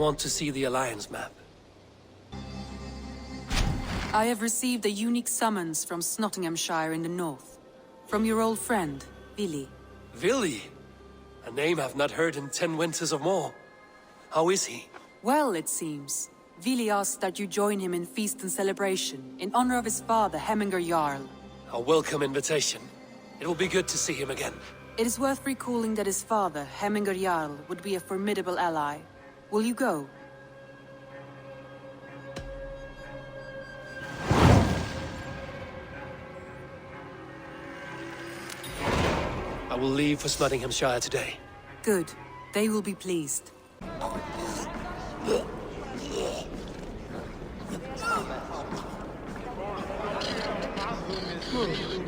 want to see the Alliance map. I have received a unique summons from Nottinghamshire in the north. From your old friend, Vili. Vili? A name I've not heard in 10 winters or more. How is he? Well, it seems. Vili asked that you join him in feast and celebration, in honor of his father, Hemminger Jarl. A welcome invitation. It will be good to see him again. It is worth recalling that his father, Hemminger Jarl, would be a formidable ally. Will you go? I will leave for Nottinghamshire today. Good. They will be pleased.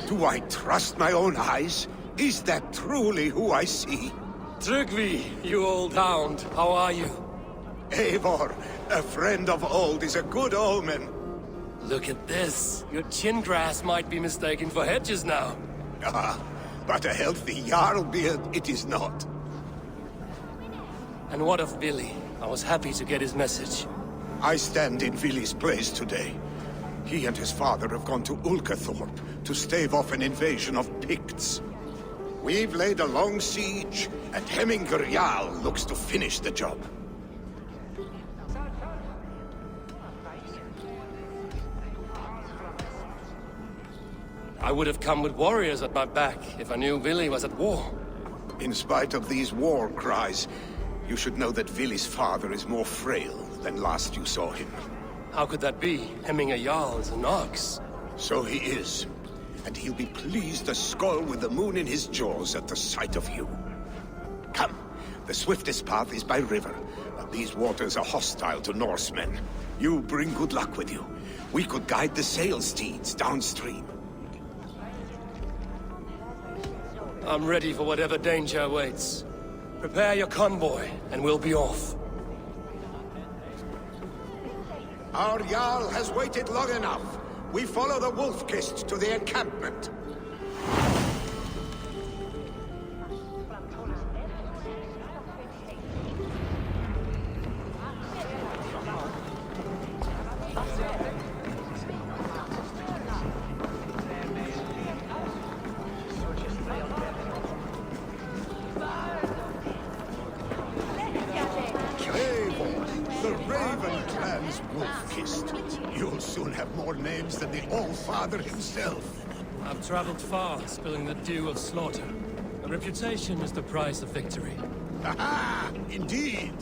Do I trust my own eyes? Is that truly who I see? Trygvi, you old hound, how are you? Eivor, a friend of old is a good omen. Look at this. Your chin grass might be mistaken for hedges now. Ah, but a healthy Jarl beard it is not. And what of Billy? I was happy to get his message. I stand in Vili's place today. He and his father have gone to Ulkathorpe to stave off an invasion of Picts. We've laid a long siege, and Hemminger Jarl looks to finish the job. I would have come with warriors at my back if I knew Vili was at war. In spite of these war cries, you should know that Vili's father is more frail than last you saw him. How could that be? Hemminger Jarl is an ox. So he is. And he'll be pleased as Skull with the moon in his jaws at the sight of you. Come, the swiftest path is by river, but these waters are hostile to Norsemen. You bring good luck with you. We could guide the sail steeds downstream. I'm ready for whatever danger awaits. Prepare your convoy, and we'll be off. Our Jarl has waited long enough. We follow the Wolf-Kissed to the encampment. You'll soon have more names than the All-Father himself. I've traveled far, spilling the dew of slaughter. A reputation is the price of victory. Aha! Indeed!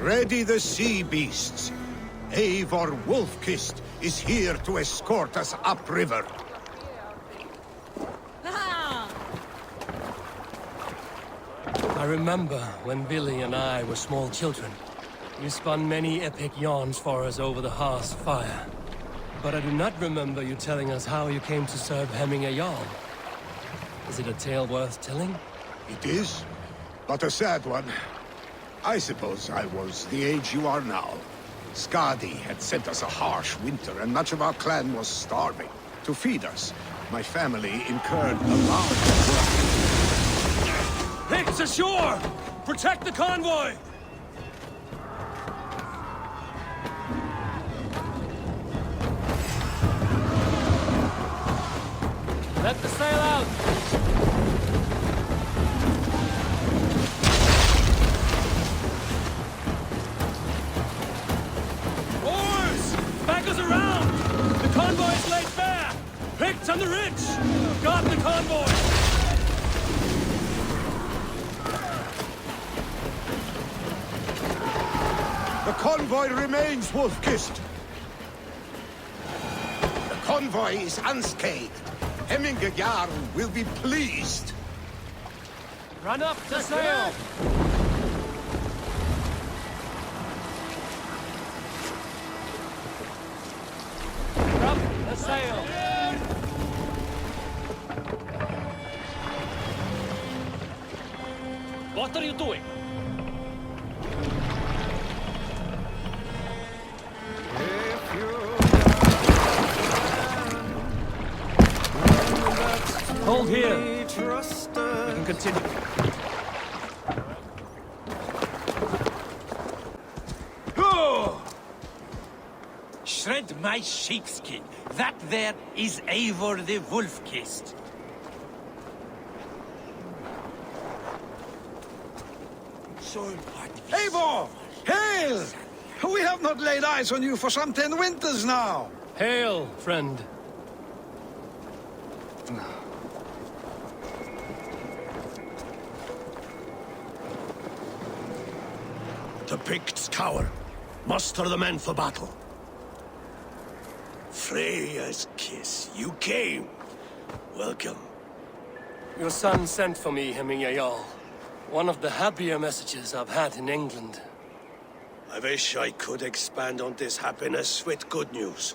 Ready the sea beasts. Eivor Wolf-Kissed is here to escort us upriver. I remember when Billy and I were small children. You spun many epic yarns for us over the hearth's fire. But I do not remember you telling us how you came to serve Hemminger Jarl. Is it a tale worth telling? It is, but a sad one. I suppose I was the age you are now. Skadi had sent us a harsh winter, and much of our clan was starving. To feed us, my family incurred a large... Picts ashore! Protect the convoy! Let the sail out! Around! The convoy is laid bare! Picked on the ridge! Guard the convoy! The convoy remains, Wolf-Kissed! The convoy is unscathed. Hemminger Jarl will be pleased. Run up the sail! Up the sail! What are you doing? Hold here. We can continue. Shred my sheepskin. That there is Eivor the Wolf-Kissed. Eivor! Hail! We have not laid eyes on you for some 10 winters now. Hail, friend. The Picts cower. Muster the men for battle. Freya's kiss. You came. Welcome. Your son sent for me, Hemingway Jarl. One of the happier messages I've had in England. I wish I could expand on this happiness with good news.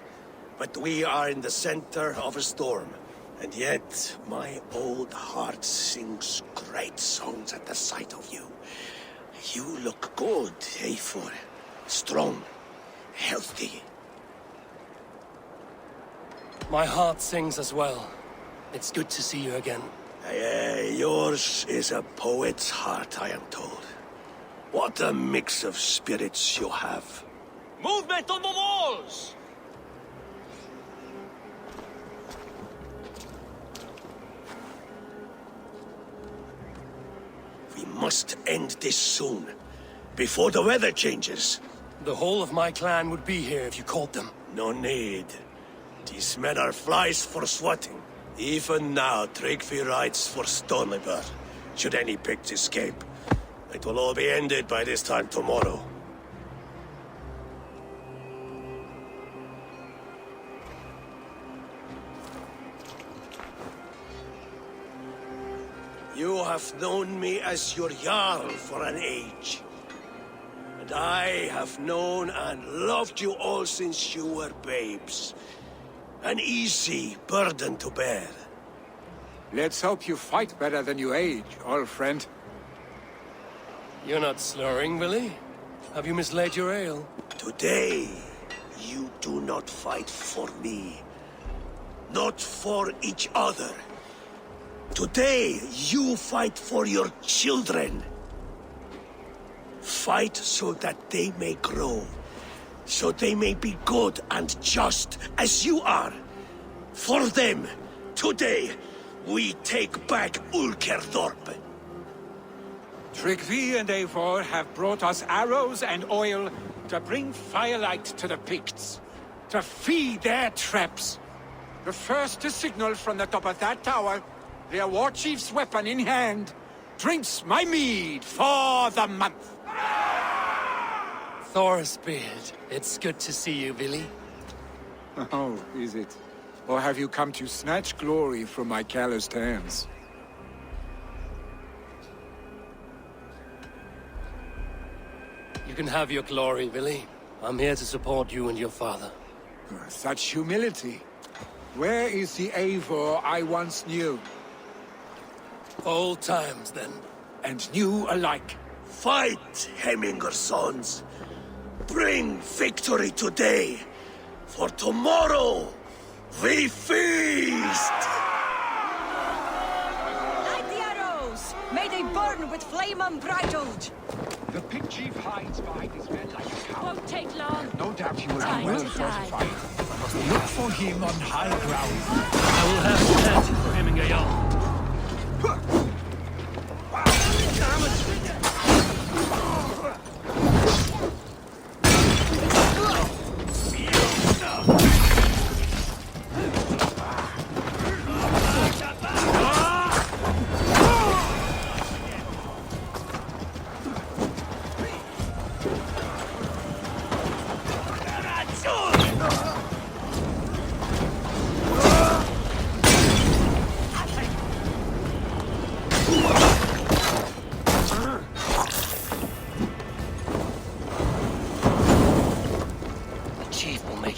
But we are in the center of a storm. And yet, my old heart sings great songs at the sight of you. You look good, Eivor. Strong, healthy. My heart sings as well. It's good to see you again. Yours is a poet's heart, I am told. What a mix of spirits you have. Movement on the walls! We must end this soon, before the weather changes. The whole of my clan would be here if you called them. No need. These men are flies for swatting. Even now, Tryggvi rides for Stonlever, should any Picts escape. It will all be ended by this time tomorrow. You have known me as your Jarl for an age. And I have known and loved you all since you were babes. An easy burden to bear. Let's hope you fight better than you age, old friend. You're not slurring, Willie? Have you mislaid your ale? Today, you do not fight for me. Not for each other. Today, you fight for your children. Fight so that they may grow. So they may be good and just as you are. For them, today, we take back Ulkerdorp. Tryggvi and Eivor have brought us arrows and oil to bring firelight to the Picts, to feed their traps. The first to signal from the top of that tower, their war chief's weapon in hand, drinks my mead for the month. Thorsbeard, it's good to see you, Willie. Oh, is it? Or have you come to snatch glory from my calloused hands? You can have your glory, Willie. I'm here to support you and your father. Such humility. Where is the Eivor I once knew? Old times, then. And new alike. Fight, Hemminger sons. Bring victory today. For tomorrow, we feast! Light the arrows! May they burn with flame unbridled! The Pict Chief hides behind his men like a cow. Won't take long. No doubt he will Time be well to die. fortified. Look for him on high ground. I will have to head for Hemingway Jarl.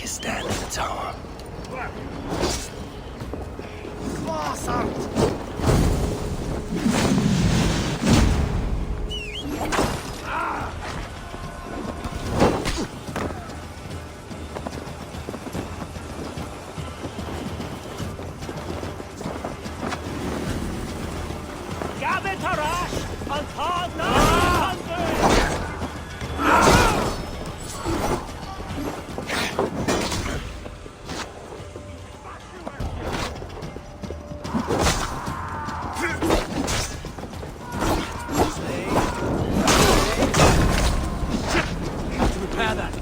his stand in the tower. Gabit Harash! An Tag na Repair that.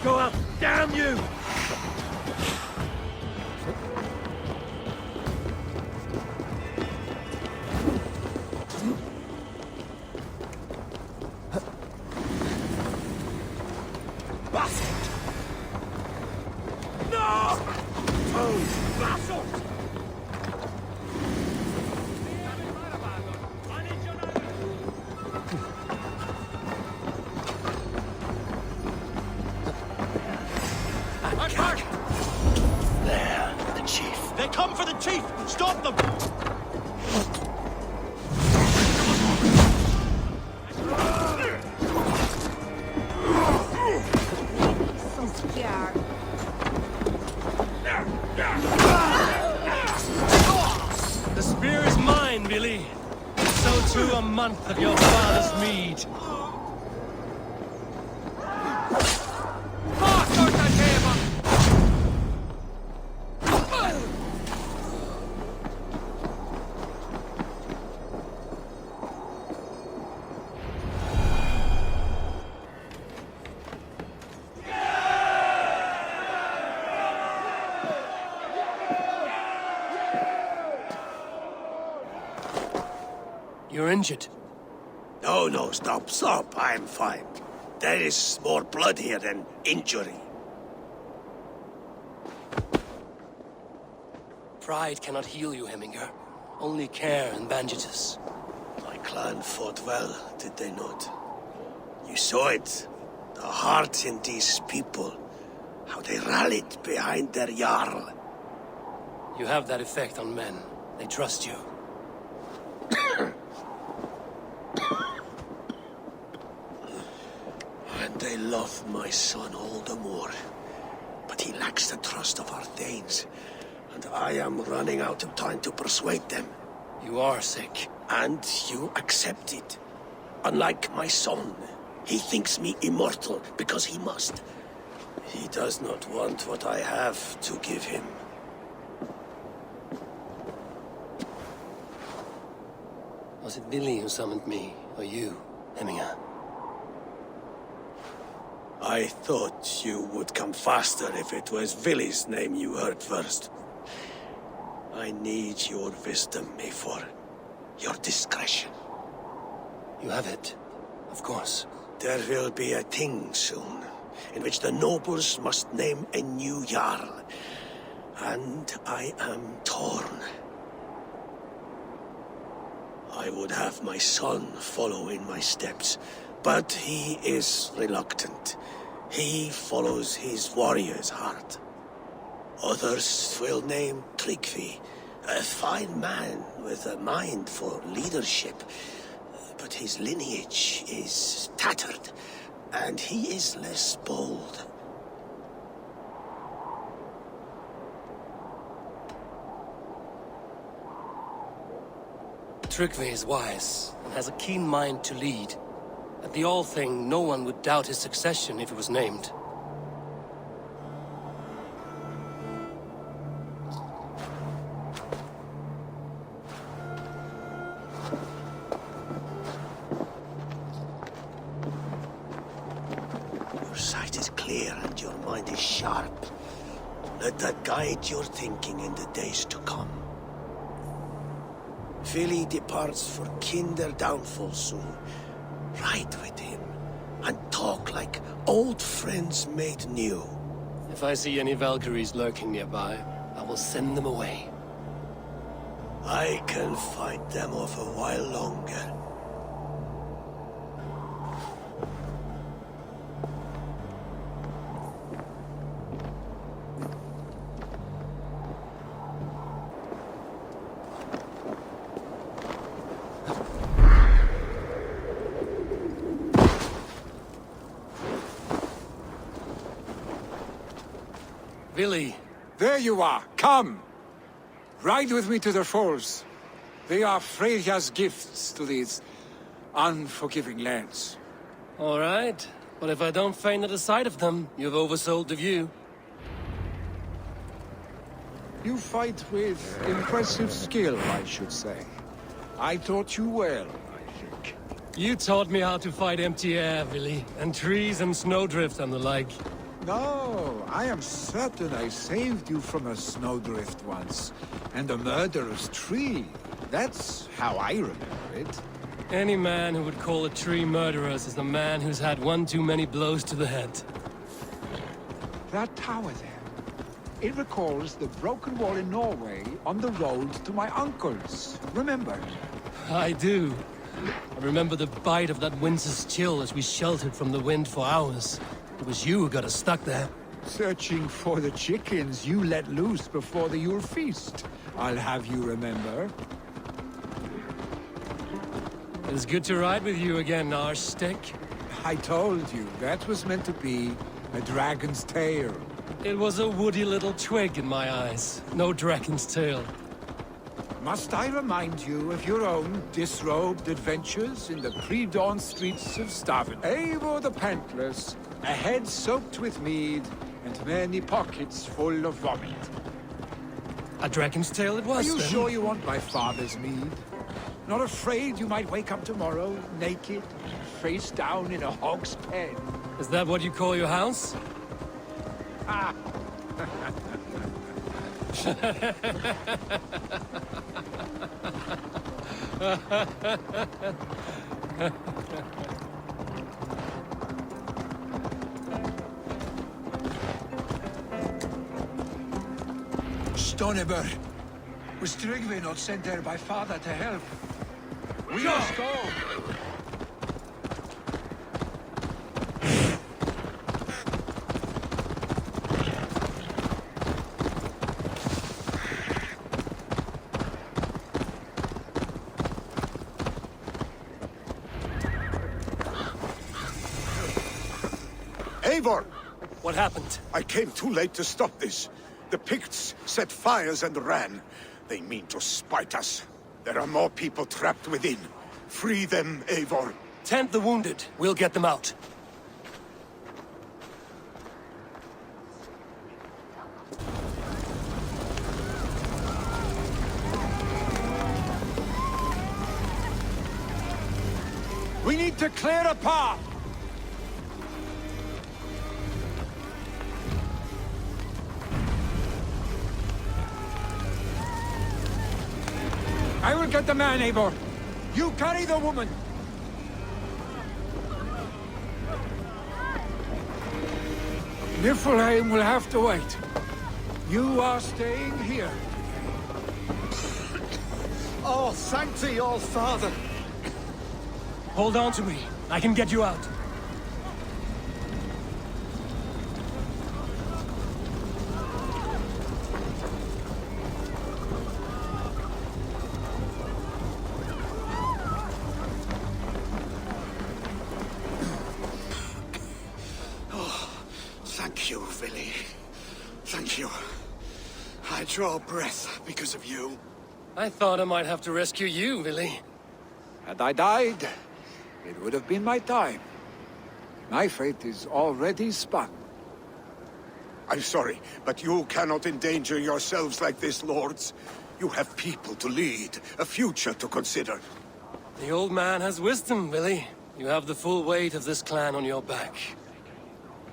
Go up! Damn you! Bastard! No! Oh, bastard! Attack! There, the chief. They come for the chief! Stop them! So scared. The spear is mine, Billy. So too a month of your father's mead. You're injured. No, stop. I'm fine. There is more blood here than injury. Pride cannot heal you, Heminger. Only care and bandages. My clan fought well, did they not? You saw it. The heart in these people. How they rallied behind their Jarl. You have that effect on men. They trust you. And they love my son all the more. But he lacks the trust of our Thanes. And I am running out of time to persuade them. You are sick. And you accept it. Unlike my son, he thinks me immortal because he must. He does not want what I have to give him. Was it Billy who summoned me, or you, Heminger? I thought you would come faster if it was Villy's name you heard first. I need your wisdom, Mayfor. Your discretion. You have it, of course. There will be a thing soon, in which the nobles must name a new Jarl. And I am torn. I would have my son follow in my steps, but he is reluctant. He follows his warrior's heart. Others will name Tryggvi, a fine man with a mind for leadership. But his lineage is tattered, and he is less bold. Tryggvi is wise, and has a keen mind to lead. At the All-Thing, no one would doubt his succession if he was named. Your sight is clear and your mind is sharp. Let that guide your thinking in the days to come. Vili departs for kinder downfall soon. Ride with him, and talk like old friends made new. If I see any Valkyries lurking nearby, I will send them away. I can fight them off a while longer. Billy. There you are. Come! Ride with me to the falls. They are Freya's gifts to these unforgiving lands. All right. But if I don't faint at the sight of them, you've oversold the view. You fight with impressive skill, I should say. I taught you well, I think. You taught me how to fight empty air, Billy, and trees and snowdrift and the like. No, I am certain I saved you from a snowdrift once, and a murderous tree. That's how I remember it. Any man who would call a tree murderous is a man who's had one too many blows to the head. That tower there. It recalls the broken wall in Norway on the road to my uncle's. Remember? I do. I remember the bite of that winter's chill as we sheltered from the wind for hours. It was you who got us stuck there. Searching for the chickens you let loose before the Yule feast. I'll have you remember. It's good to ride with you again, Arstick. I told you, that was meant to be a dragon's tail. It was a woody little twig in my eyes. No dragon's tail. Must I remind you of your own disrobed adventures in the pre-dawn streets of Stavern? Eivor the Pantless, a head soaked with mead, and many pockets full of vomit. A dragon's tail it was, Are you then? sure you want my father's mead? Not afraid you might wake up tomorrow, naked, face down in a hog's pen? Is that what you call your house? Stoneber, was Tryggvi not sent there by father to help? We must go! Eivor! What happened? I came too late to stop this. The Picts set fires and ran. They mean to spite us. There are more people trapped within. Free them, Eivor. Tend the wounded. We'll get them out. We need to clear a path! I will get the man, Eivor. You carry the woman. Niflheim will have to wait. You are staying here. Oh, thank thee, old father. Hold on to me. I can get you out. Thank you, Vili. Thank you. I draw breath because of you. I thought I might have to rescue you, Billy. Had I died, it would have been my time. My fate is already spun. I'm sorry, but you cannot endanger yourselves like this, lords. You have people to lead, a future to consider. The old man has wisdom, Billy. You have the full weight of this clan on your back.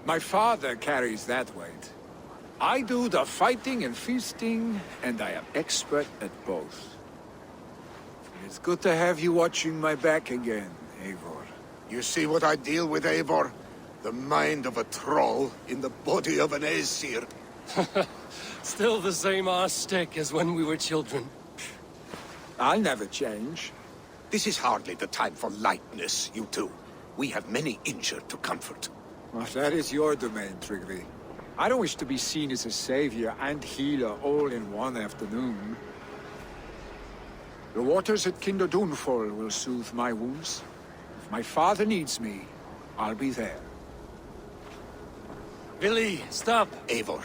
My father carries that weight. I do the fighting and feasting, and I am expert at both. It's good to have you watching my back again, Eivor. You see what I deal with, Eivor? The mind of a troll in the body of an Aesir. Still the same Arstick as when we were children. I'll never change. This is hardly the time for lightness, you two. We have many injured to comfort. Well, that is your domain, Tryggvi. I don't wish to be seen as a savior and healer all in one afternoon. The waters at Kinderdunfall will soothe my wounds. If my father needs me, I'll be there. Billy, stop! Eivor,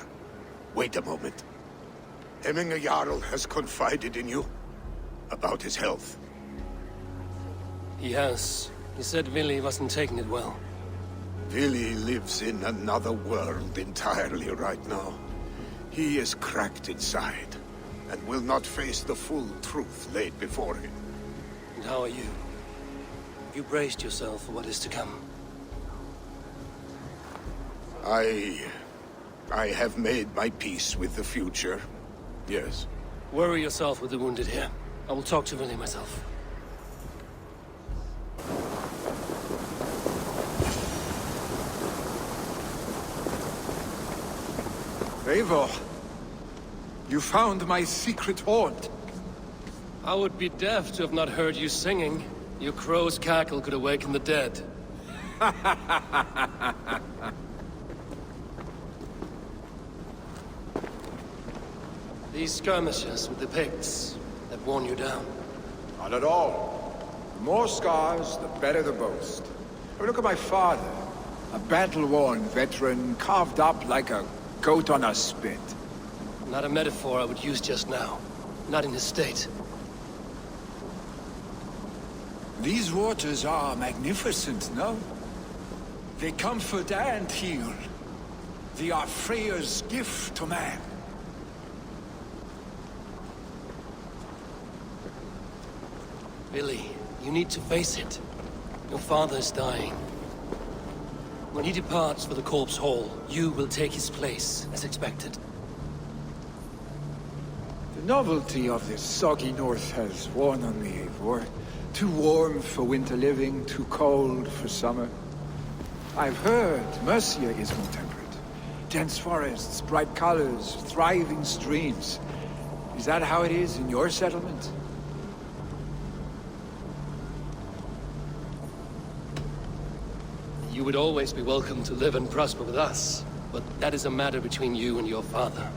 Wait a moment. Hemminger Jarl has confided in you about his health. He has. He said Willy wasn't taking it well. Willy lives in another world entirely right now. He is cracked inside, and will not face the full truth laid before him. And how are you? Have you braced yourself for what is to come? I have made my peace with the future. Yes. Worry yourself with the wounded here. I will talk to Willy myself. Eivor, you found my secret haunt. I would be deaf to have not heard you singing. Your crow's cackle could awaken the dead. These skirmishes with the Picts that worn you down. Not at all. The more scars, the better the boast. I mean, look at my father. A battle-worn veteran, carved up like a goat on a spit. Not a metaphor I would use just now. Not in his state. These waters are magnificent, no? They comfort and heal. They are Freya's gift to man. Billy, you need to face it. Your father is dying. When he departs for the Corpse Hall, you will take his place, as expected. The novelty of this soggy north has worn on me, Eivor. Too warm for winter living, too cold for summer. I've heard Mercia is more temperate. Dense forests, bright colors, thriving streams. Is that how it is in your settlement? You would always be welcome to live and prosper with us, but that is a matter between you and your father.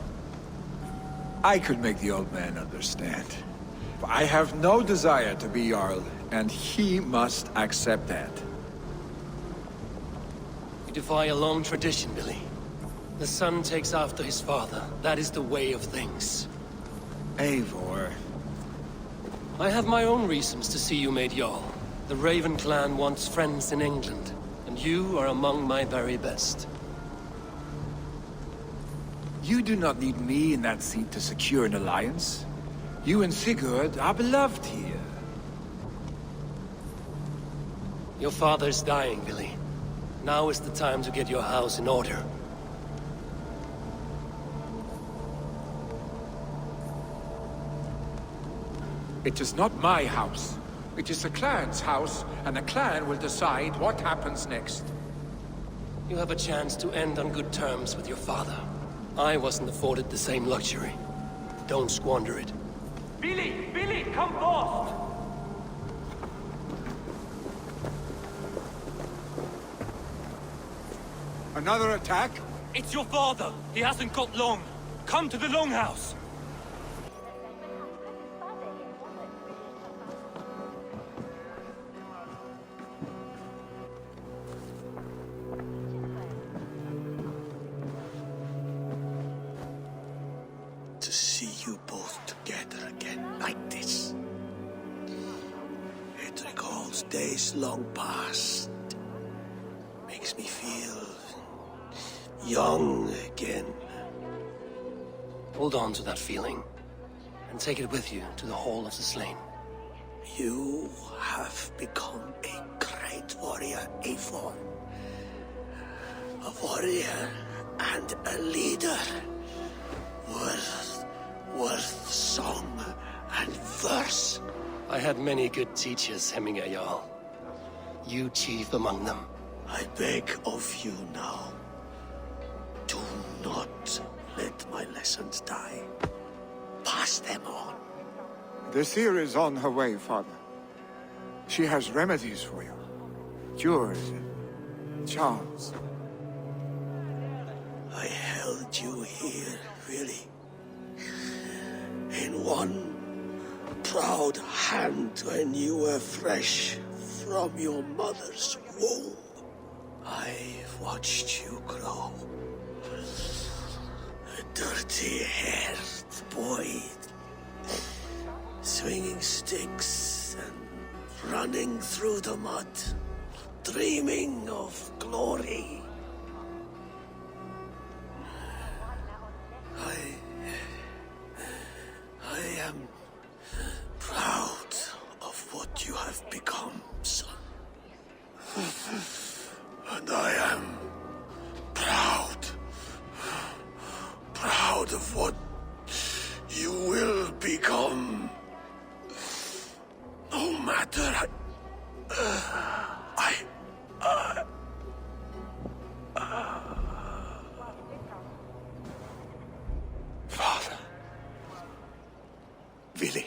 I could make the old man understand. I have no desire to be Jarl, and he must accept that. You defy a long tradition, Billy. The son takes after his father. That is the way of things. Eivor. I have my own reasons to see you made Jarl. The Raven clan wants friends in England, and you are among my very best. You do not need me in that seat to secure an alliance. You and Sigurd are beloved here. Your father's dying, Billy. Now is the time to get your house in order. It is not my house. It is the clan's house, and the clan will decide what happens next. You have a chance to end on good terms with your father. I wasn't afforded the same luxury. Don't squander it. Billy! Billy, come forth! Another attack? It's your father! He hasn't got long! Come to the Longhouse! To see you both together again like this. It recalls days long past. Makes me feel young again. Hold on to that feeling, and take it with you to the Hall of the Slain. You have become a great warrior, Eivor. A warrior and a leader. Worth song and verse. I had many good teachers, Hemminger Jarl. You chief among them. I beg of you now, do not let my lessons die. Pass them on. The seer is on her way, Father. She has remedies for you. Cures and charms. I held you here, really. In one proud hand when you were fresh from your mother's womb. I've watched you grow. A dirty-haired boy, swinging sticks and running through the mud, dreaming of glory. I am proud of what you have become, son. And I am proud of what you will become. No matter Father. Willi.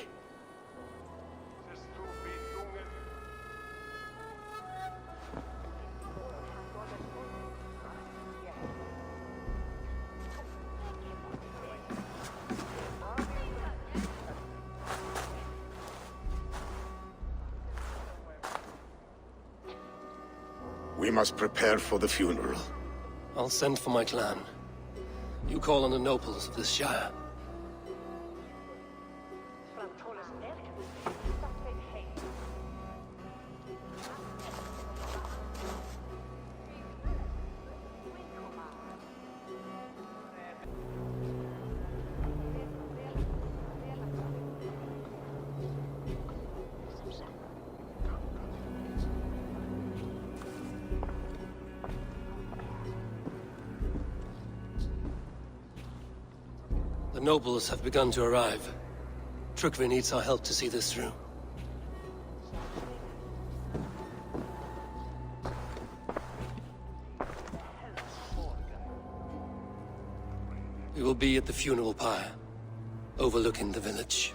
We must prepare for the funeral. I'll send for my clan. You call on the nobles of this shire. The nobles have begun to arrive. Trukvi needs our help to see this through. We will be at the funeral pyre, overlooking the village.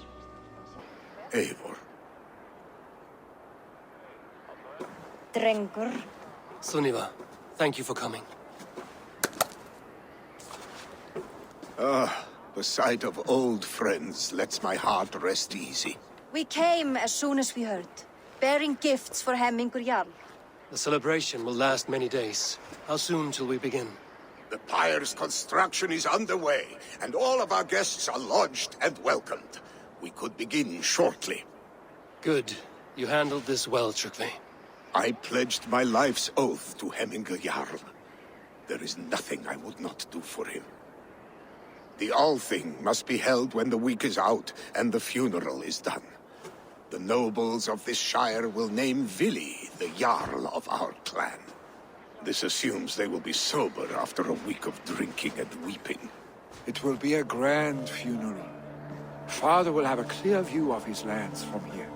Eivor. Drengur. Sunniva, thank you for coming. The sight of old friends lets my heart rest easy. We came as soon as we heard, bearing gifts for Hemingur Jarl. The celebration will last many days. How soon till we begin? The pyre's construction is underway, and all of our guests are lodged and welcomed. We could begin shortly. Good. You handled this well, Trukvi. I pledged my life's oath to Hemingur Jarl. There is nothing I would not do for him. The Althing must be held when the week is out and the funeral is done. The nobles of this shire will name Willi the Jarl of our clan. This assumes they will be sober after a week of drinking and weeping. It will be a grand funeral. Father will have a clear view of his lands from here.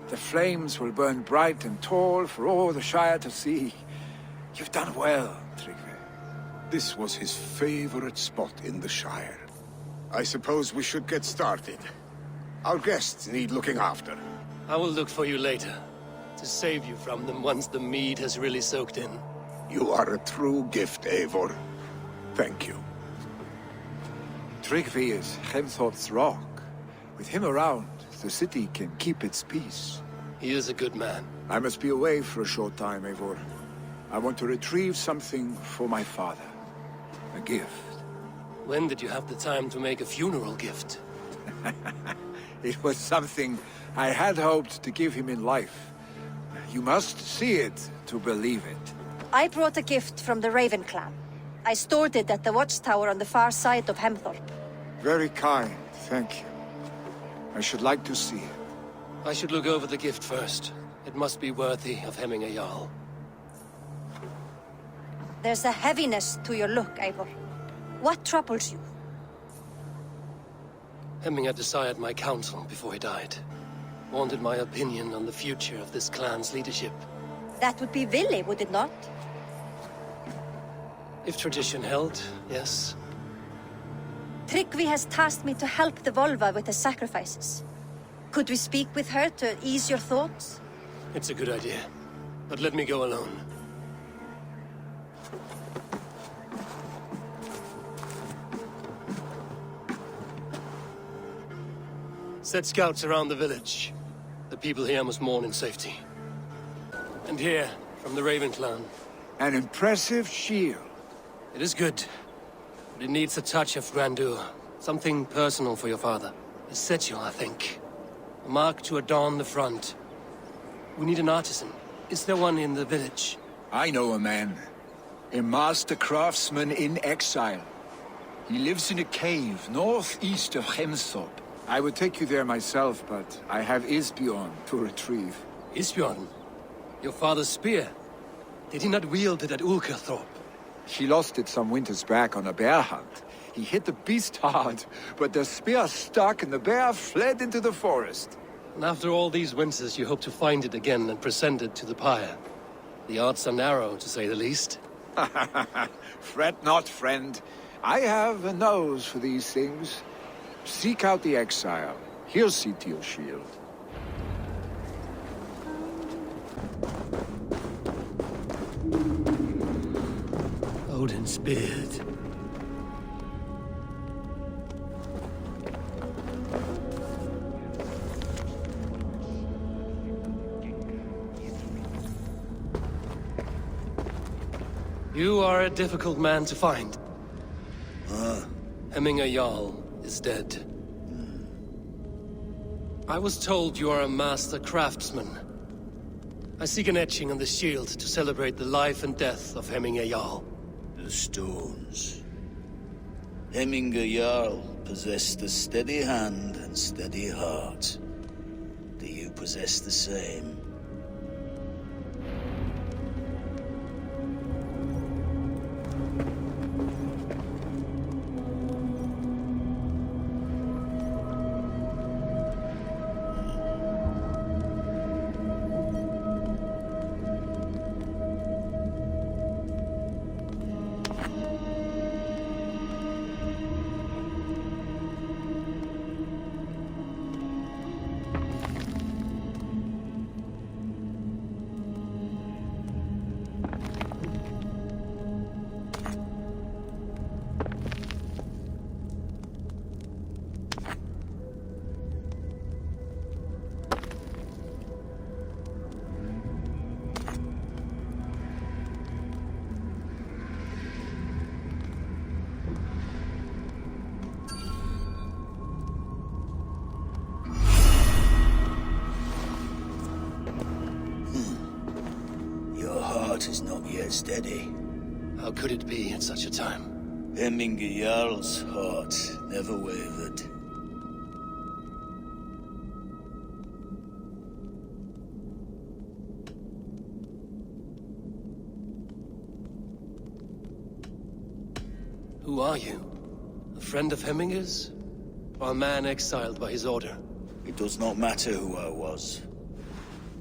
The flames will burn bright and tall for all the Shire to see. You've done well, Trygve. This was his favorite spot in the Shire. I suppose we should get started. Our guests need looking after. I will look for you later, to save you from them once the mead has really soaked in. You are a true gift, Eivor. Thank you. Trygve is Hemthorpe's rock. With him around, the city can keep its peace. He is a good man. I must be away for a short time, Eivor. I want to retrieve something for my father. A gift. When did you have the time to make a funeral gift? It was something I had hoped to give him in life. You must see it to believe it. I brought a gift from the Raven clan. I stored it at the watchtower on the far side of Hemthorpe. Very kind, thank you. I should like to see it. I should look over the gift first. It must be worthy of Hemingur Jarl. There's a heaviness to your look, Eivor. What troubles you? Hemming had desired my counsel before he died. Wanted my opinion on the future of this clan's leadership. That would be Willi, would it not? If tradition held, yes. Trygve has tasked me to help the Volva with the sacrifices. Could we speak with her to ease your thoughts? It's a good idea. But let me go alone. Set scouts around the village. The people here must mourn in safety. And here, from the Raven clan. An impressive shield. It is good. But it needs a touch of grandeur. Something personal for your father. A sigil, I think. A mark to adorn the front. We need an artisan. Is there one in the village? I know a man. A master craftsman in exile. He lives in a cave northeast of Hemthorpe. I would take you there myself, but I have Isbjorn to retrieve. Isbjorn? Your father's spear? Did he not wield it at Ulkerthorpe? He lost it some winters back on a bear hunt. He hit the beast hard, but the spear stuck and the bear fled into the forest. And after all these winters, you hope to find it again and present it to the pyre. The odds are narrow, to say the least. Fret not, friend. I have a nose for these things. Seek out the exile. He'll see to your shield. Odin's beard. You are a difficult man to find. Hemminger Jarl is dead. I was told you are a master craftsman. I seek an etching on the shield to celebrate the life and death of Hemminger Jarl. The stones. Hemminger Jarl possessed a steady hand and steady heart. Do you possess the same? Is not yet steady. How could it be at such a time? Hemminger Jarl's heart never wavered. Who are you? A friend of Hemminger's? Or a man exiled by his order? It does not matter who I was.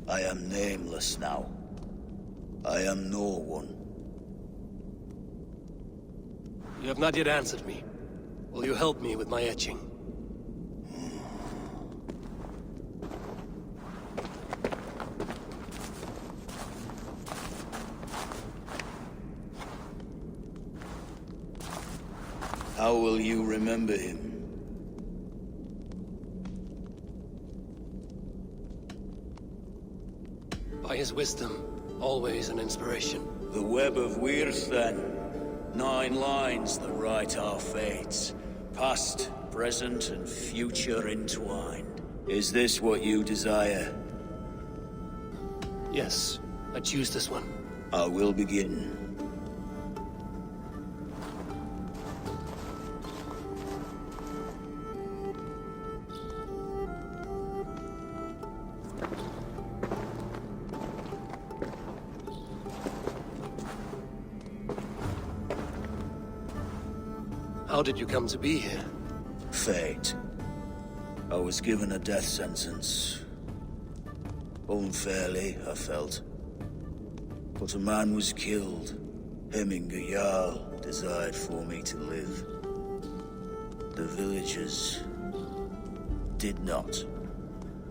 I am nameless now. I am no one. You have not yet answered me. Will you help me with my etching? How will you remember him? By his wisdom, always an inspiration. The web of Wirth, then. 9 lines that write our fates. Past, present, and future entwined. Is this what you desire? Yes, I choose this one. I will begin. How did you come to be here? Fate. I was given a death sentence. Unfairly, I felt. But a man was killed. Hemminger Jarl desired for me to live. The villagers did not.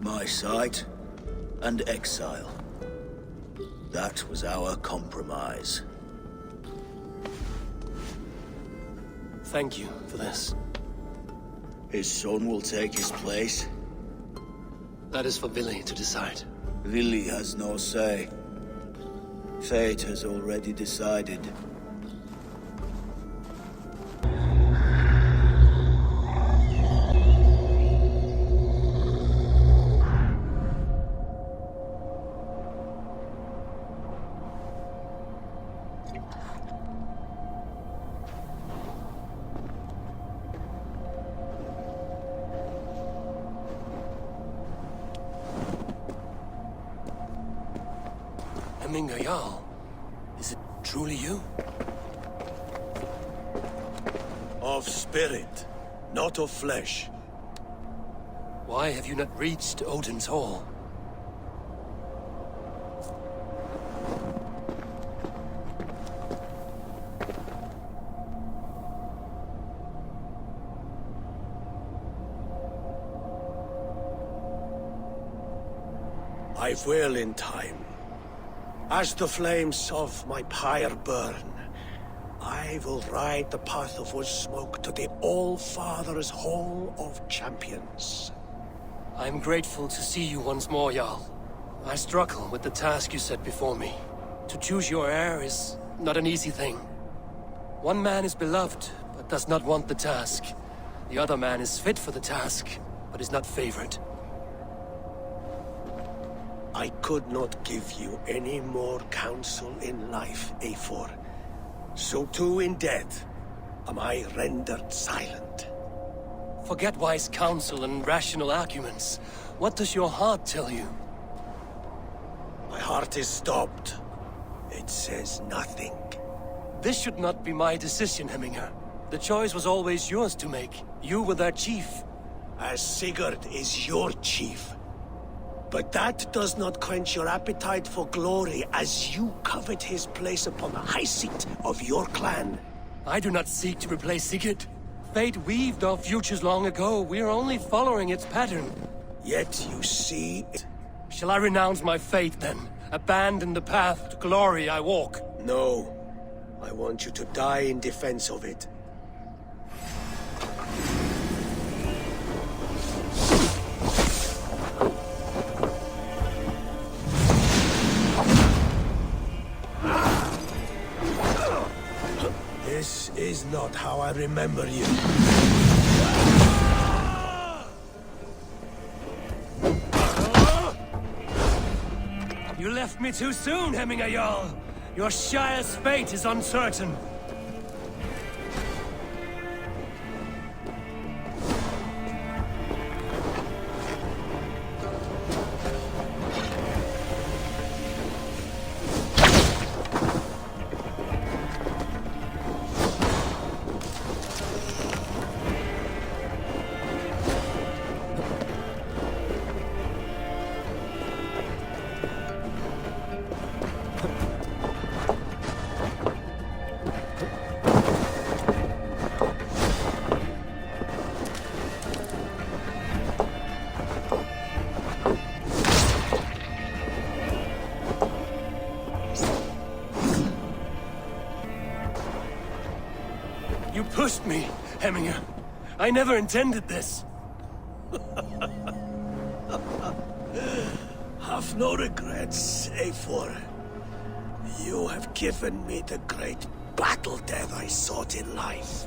My sight and exile. That was our compromise. Thank you for this. His son will take his place. That is for Vili to decide. Vili has no say. Fate has already decided. Hemminger Jarl. Is it truly you? Of spirit, not of flesh. Why have you not reached Odin's Hall? I will in time. As the flames of my pyre burn, I will ride the path of wood smoke to the All-Father's Hall of Champions. I'm grateful to see you once more, Jarl. I struggle with the task you set before me. To choose your heir is not an easy thing. One man is beloved, but does not want the task. The other man is fit for the task, but is not favored. I could not give you any more counsel in life, Eivor. So too in death am I rendered silent. Forget wise counsel and rational arguments. What does your heart tell you? My heart is stopped. It says nothing. This should not be my decision, Hemminger. The choice was always yours to make. You were their chief. As Sigurd is your chief. But that does not quench your appetite for glory as you covet his place upon the high seat of your clan. I do not seek to replace Sigurd. Fate weaved our futures long ago. We are only following its pattern. Yet you see it. Shall I renounce my fate, then? Abandon the path to glory I walk? No. I want you to die in defense of it. This is not how I remember you. You left me too soon, Hemminger Jarl. Your Shire's fate is uncertain. You pushed me, Hemminger. I never intended this. Have no regrets, Eivor. You have given me the great battle death I sought in life.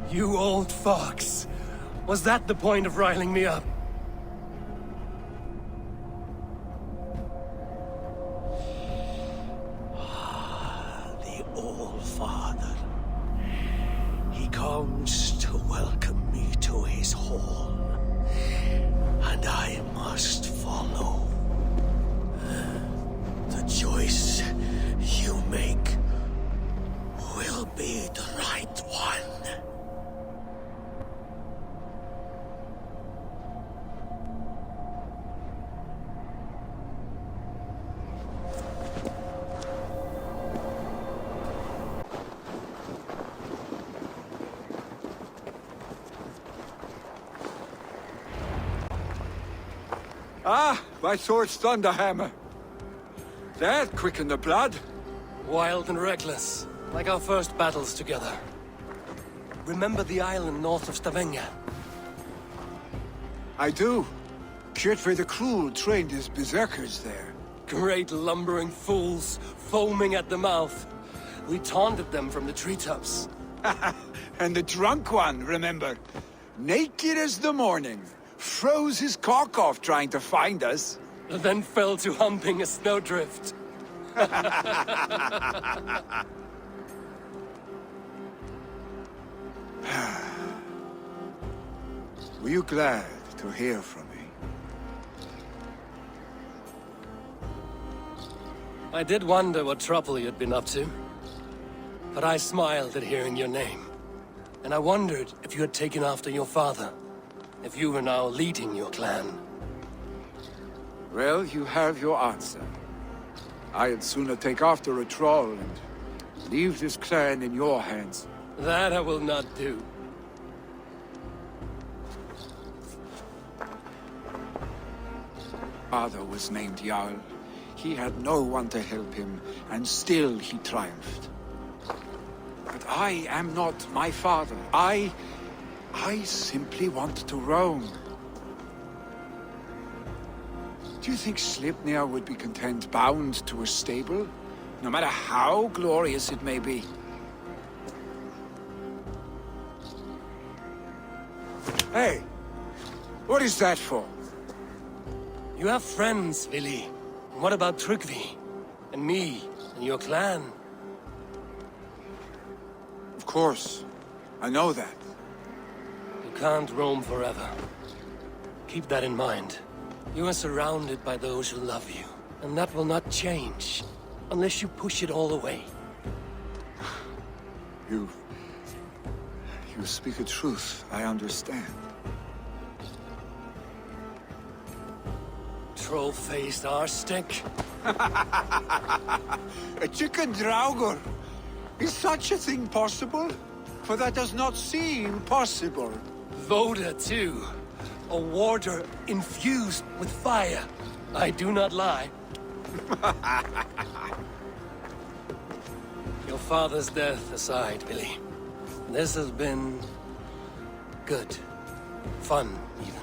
You old fox. Was that the point of riling me up? The All-Father. He comes to welcome me to his hall. And I must follow. The choice you make will be the right one. Ah, my sword's thunderhammer. That quickened the blood. Wild and reckless, like our first battles together. Remember the island north of Stavanger? I do. Kjotve the Cruel trained his berserkers there. Great lumbering fools, foaming at the mouth. We taunted them from the treetops. And the drunk one, remember? Naked as the morning. Froze his cock off trying to find us. Then fell to humping a snowdrift. Were you glad to hear from me? I did wonder what trouble you'd been up to. But I smiled at hearing your name. And I wondered if you had taken after your father. If you were now leading your clan. Well, you have your answer. I'd sooner take after a troll and leave this clan in your hands. That I will not do. Father was named Jarl. He had no one to help him, and still he triumphed. But I am not my father. I simply want to roam. Do you think Sleipnir would be content bound to a stable? No matter how glorious it may be? Hey! What is that for? You have friends, Vili. And what about Tryggvi? And me? And your clan? Of course. I know that. You can't roam forever. Keep that in mind. You are surrounded by those who love you. And that will not change. Unless you push it all away. You speak a truth. I understand. Troll-faced arse-stick. A chicken Draugr! Is such a thing possible? For that does not seem possible. Voda, too. A warder infused with fire. I do not lie. Your father's death aside, Billy. This has been... good. Fun, even.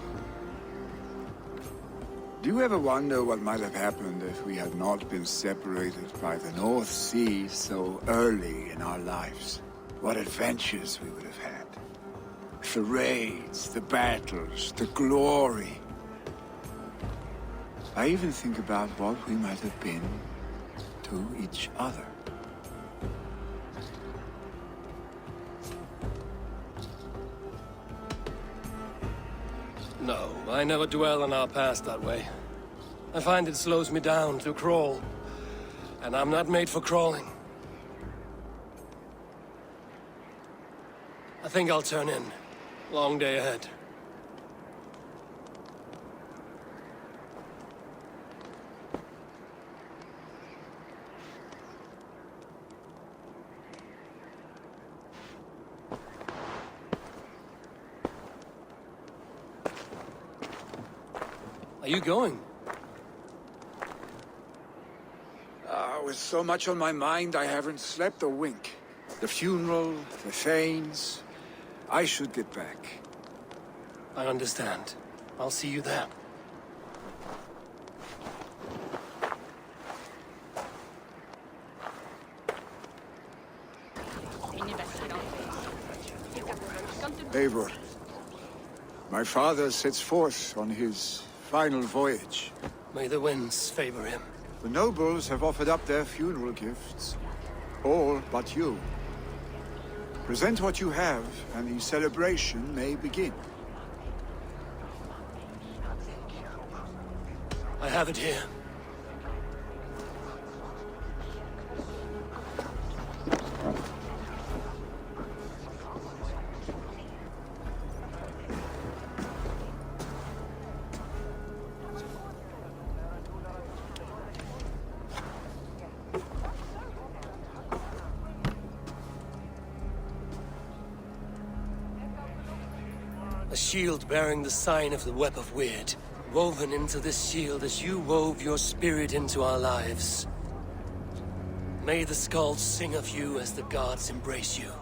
Do you ever wonder what might have happened if we had not been separated by the North Sea so early in our lives? What adventures we would have had. The raids, the battles, the glory. I even think about what we might have been to each other. No, I never dwell on our past that way. I find it slows me down to crawl. And I'm not made for crawling. I think I'll turn in. Long day ahead. Are you going? With so much on my mind, I haven't slept a wink. The funeral, the Thanes... I should get back. I understand. I'll see you there. Eivor, my father sets forth on his final voyage. May the winds favor him. The nobles have offered up their funeral gifts. All but you. Present what you have, and the celebration may begin. I have it here. A shield bearing the sign of the Web of Weird, woven into this shield as you wove your spirit into our lives. May the skulls sing of you as the gods embrace you.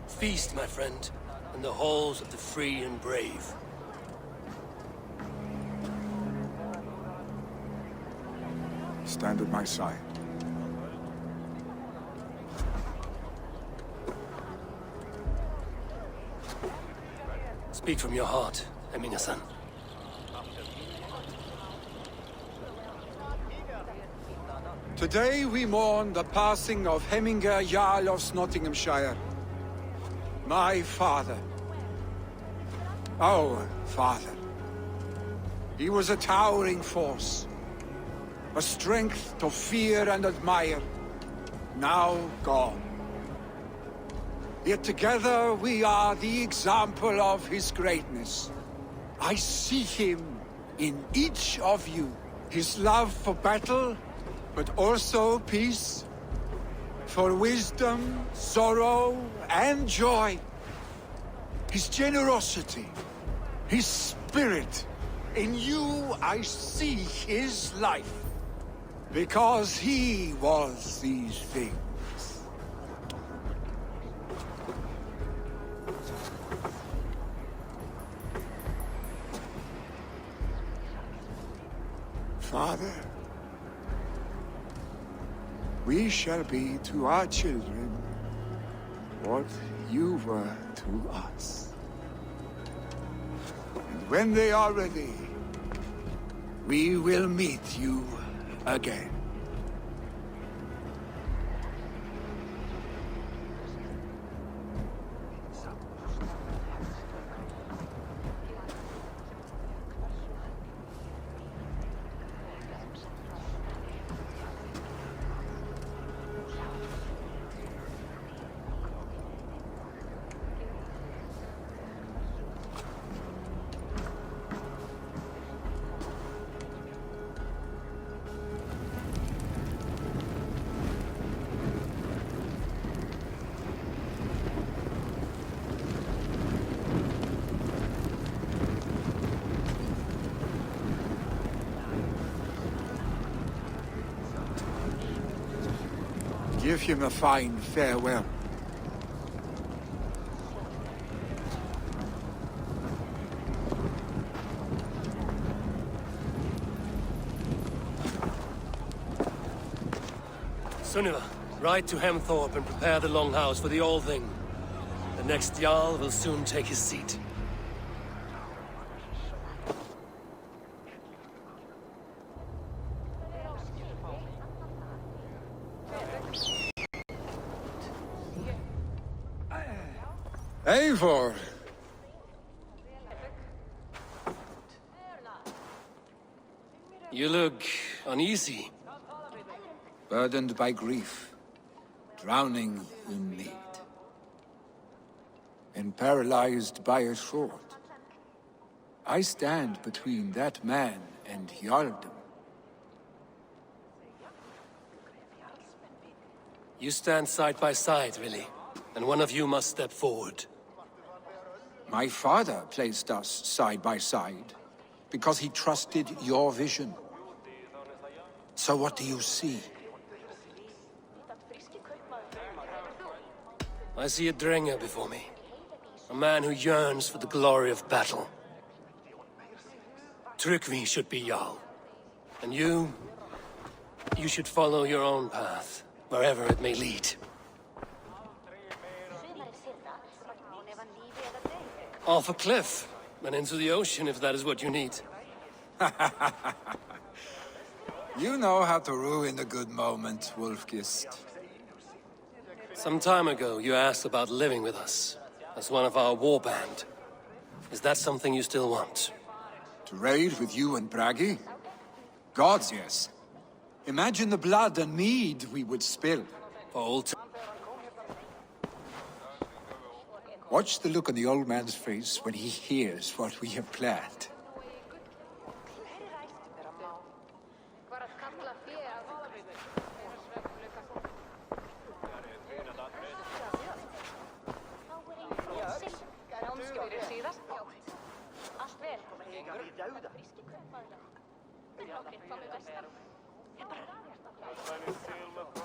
Feast, my friend, in the halls of the free and brave. Stand at my side. Speak from your heart, Eminasan. Today we mourn the passing of Hemminger Jarl of Nottinghamshire. My father. Our father. He was a towering force. a strength to fear and admire, now gone. Yet together we are the example of his greatness. I see him in each of you. His love for battle, but also peace. For wisdom, sorrow, and joy. His generosity, his spirit. In you I see his life. Because he was these things. Father, we shall be to our children what you were to us. And when they are ready, we will meet you again. Give him a fine farewell. Sunniva, ride to Hemthorpe and prepare the Longhouse for the All-Thing. The next Jarl will soon take his seat. Eivor! You look uneasy. Burdened by grief, drowning in need, and paralyzed by a sword. I stand between that man and Jarldom. You stand side by side, really, and one of you must step forward. My father placed us side by side, because he trusted your vision. So what do you see? I see a Drenger before me. A man who yearns for the glory of battle. Tryggvi should be Jarl. And you should follow your own path, wherever it may lead. Off a cliff, and into the ocean if that is what you need. You know how to ruin a good moment, Wolfgist. Some time ago, you asked about living with us, as one of our warband. Is that something you still want? To raid with you and Bragi? Gods, yes. Imagine the blood and mead we would spill. For old time. Watch the look on the old man's face when he hears what we have planned.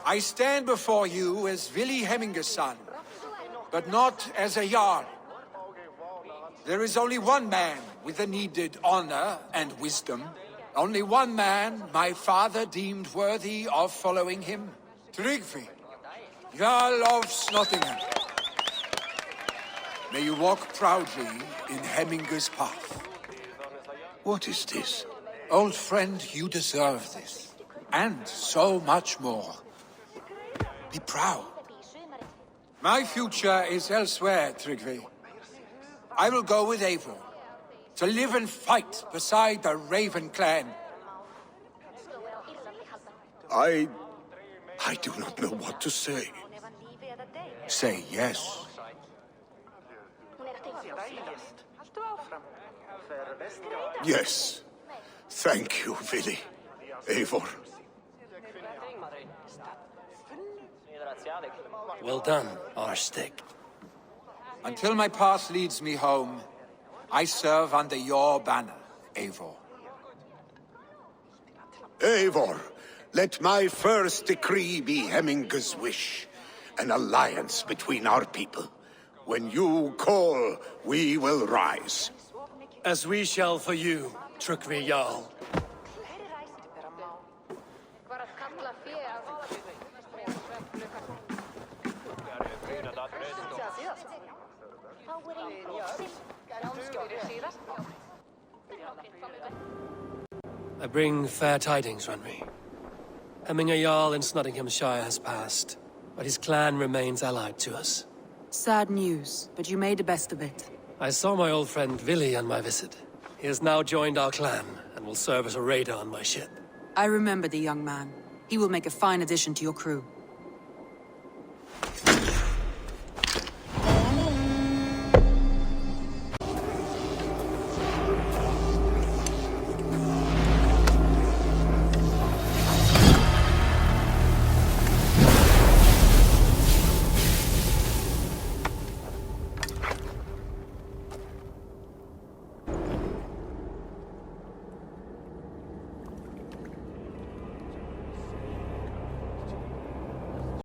I stand before you as Vili Hemminger's son, but not as a Jarl. There is only one man with the needed honor and wisdom. Only one man my father deemed worthy of following him. Tryggvi, Jarl of Snottingham. May you walk proudly in Hemminger's path. What is this? Old friend, you deserve this. And so much more. Be proud. My future is elsewhere, Tryggvi. I will go with Eivor, to live and fight beside the Raven clan. I do not know what to say. Say yes. Yes. Thank you, Vili. Eivor. Well done, Arstic. Until my path leads me home, I serve under your banner, Eivor. Eivor, let my first decree be Hemminger's wish. An alliance between our people. When you call, we will rise. As we shall for you, Tryggvi Jarl. I bring fair tidings, Runry. Hemminger Jarl in Nottinghamshire has passed, but his clan remains allied to us. Sad news, but you made the best of it. I saw my old friend Vili on my visit. He has now joined our clan, and will serve as a raider on my ship. I remember the young man. He will make a fine addition to your crew.